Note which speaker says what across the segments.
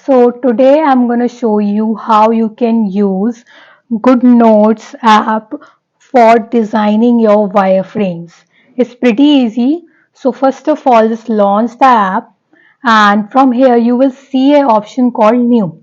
Speaker 1: So today I'm going to show you how you can use Goodnotes app for designing your wireframes. It's pretty easy. So first of all, just launch the app, and from here you will see an option called New.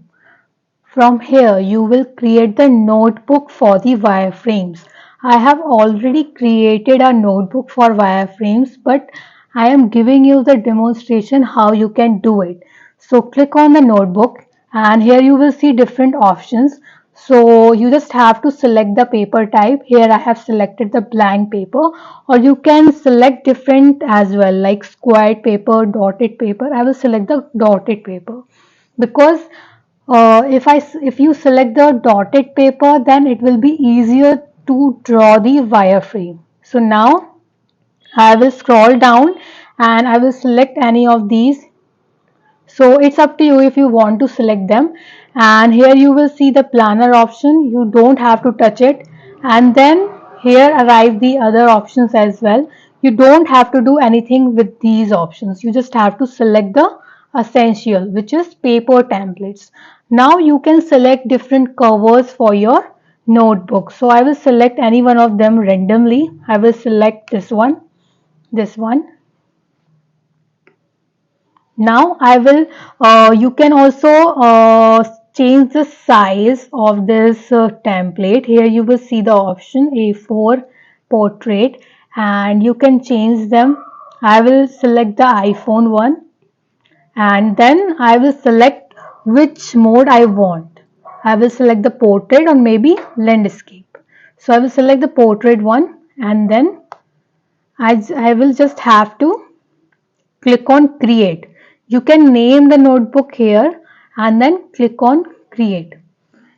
Speaker 1: From here, you will create the notebook for the wireframes. I have already created a notebook for wireframes, but I am giving you the demonstration how you can do it. So click on the notebook, and here you will see different options. So you just have to select the paper type. Here I have selected the blank paper, or you can select different as well, like squared paper, dotted paper. I will select the dotted paper because if you select the dotted paper, then it will be easier to draw the wireframe. So now I will scroll down and I will select any of these. So it's up to you if you want to select them, and here you will see the planner option. You don't have to touch it, and then here arrive the other options as well. You don't have to do anything with these options. You just have to select the essential, which is paper templates. Now you can select different covers for your notebook. So I will select any one of them randomly. I will select this one. Now I will, you can also change the size of this template. Here you will see the option A4 portrait, and you can change them. I will select the iPhone one, and then I will select which mode I want. I will select the portrait or maybe landscape. So I will select the portrait one, and then I will just have to click on create. You can name the notebook here and then click on create.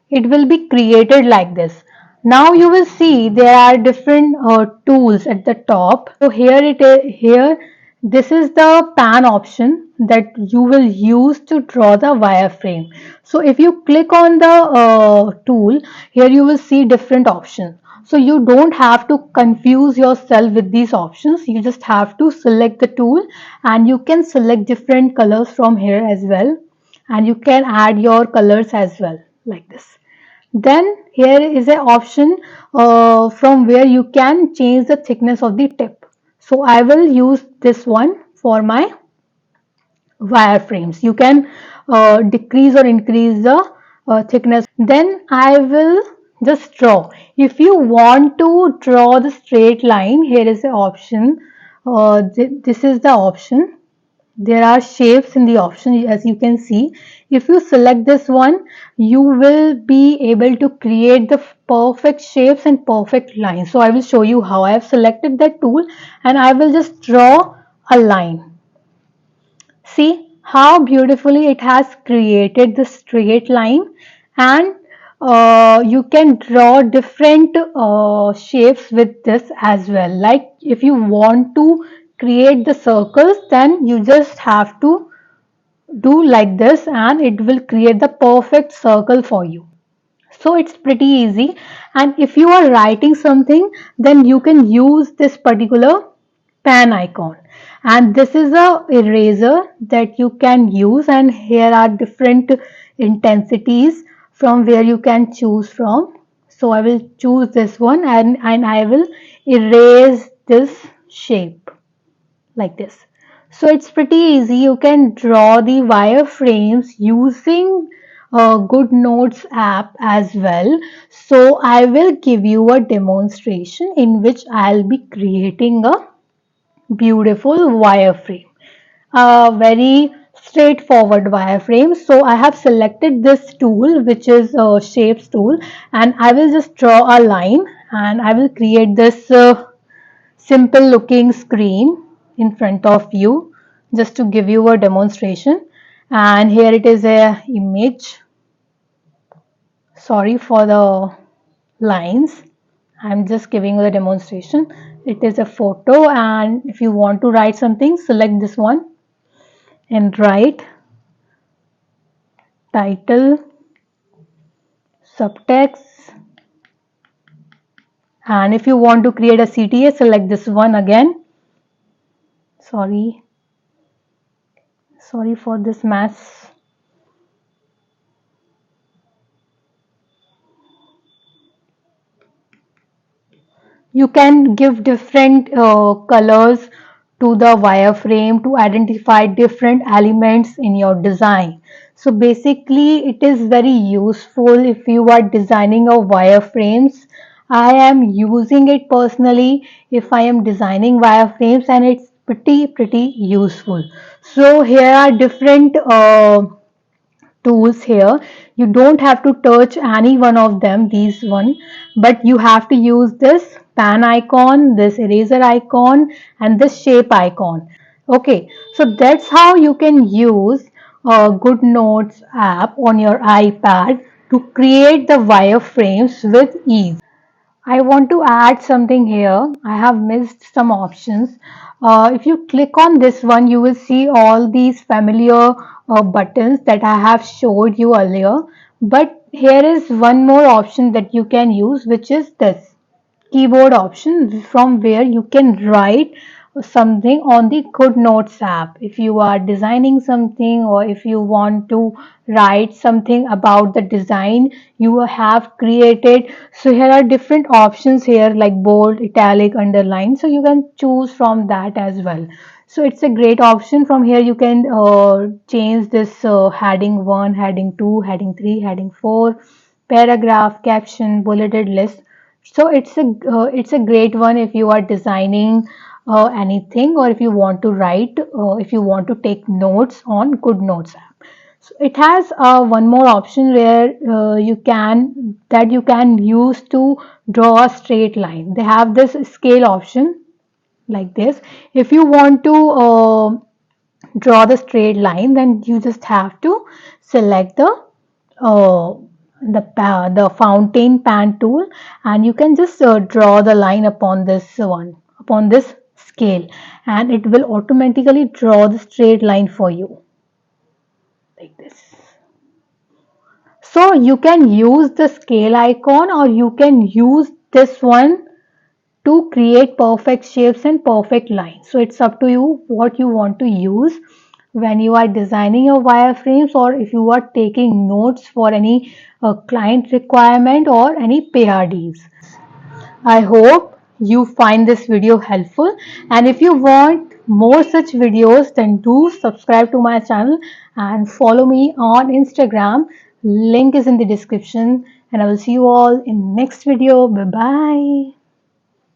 Speaker 1: It will be created like this. Now you will see there are different tools at the top. So here it is. Here this is the pan option that you will use to draw the wireframe. So if you click on the tool, here you will see different options. So you don't have to confuse yourself with these options. You just have to select the tool, and you can select different colors from here as well, and you can add your colors as well like this. Then here is an option from where you can change the thickness of the tip. So I will use this one for my wireframes. You can decrease or increase the thickness. Then I will just draw. If you want to draw the straight line, here is the option. This is the option. There are shapes in the option, as you can see. If you select this one, you will be able to create the perfect shapes and perfect lines. So I will show you how I have selected that tool, and I will just draw a line. See how beautifully it has created the straight line, and you can draw different shapes with this as well. Like if you want to create the circles, then you just have to do like this and it will create the perfect circle for you. So it's pretty easy, and if you are writing something, then you can use this particular pen icon, and this is a eraser that you can use, and here are different intensities from where you can choose from. So I will choose this one, and I will erase this shape like this. So it's pretty easy. You can draw the wireframes using Goodnotes app as well. So I will give you a demonstration in which I'll be creating a beautiful wireframe. A very straightforward wireframe. So I have selected this tool, which is a shapes tool, and I will just draw a line, and I will create this simple looking screen in front of you just to give you a demonstration. And here it is a image. Sorry for the lines. I'm just giving you a demonstration. It is a photo, and if you want to write something, select this one and write title, subtext, and if you want to create a CTA, select this one again. Sorry for this mess. You can give different colors to the wireframe to identify different elements in your design. So basically it is very useful if you are designing a wireframes. I am using it personally if I am designing wireframes, and it's pretty useful. So here are different tools here. You don't have to touch any one of them, these one, but you have to use this pen icon, this eraser icon, and this shape icon. Okay, so that's how you can use a Goodnotes app on your iPad to create the wireframes with ease. I want to add something here. I have missed some options. If you click on this one, you will see all these familiar buttons that I have showed you earlier. But here is one more option that you can use, which is this keyboard option, from where you can write something on the Goodnotes app. If you are designing something, or if you want to write something about the design you have created, so here are different options here like bold, italic, underline, so you can choose from that as well. So it's a great option. From here you can change this heading 1, heading 2, heading 3, heading 4, paragraph, caption, bulleted list. So it's a great one if you are designing anything, or if you want to write, if you want to take notes on Goodnotes app. So it has one more option where you can use to draw a straight line. They have this scale option like this. If you want to draw the straight line, then you just have to select uh, the fountain pen tool, and you can just draw the line upon this scale, and it will automatically draw the straight line for you like this. So you can use the scale icon, or you can use this one to create perfect shapes and perfect lines. So it's up to you what you want to use when you are designing your wireframes, or if you are taking notes for any client requirement or any PRDs. I hope you find this video helpful, and if you want more such videos, then do subscribe to my channel and follow me on Instagram. Link is in the description, and I will see you all in next video. Bye bye.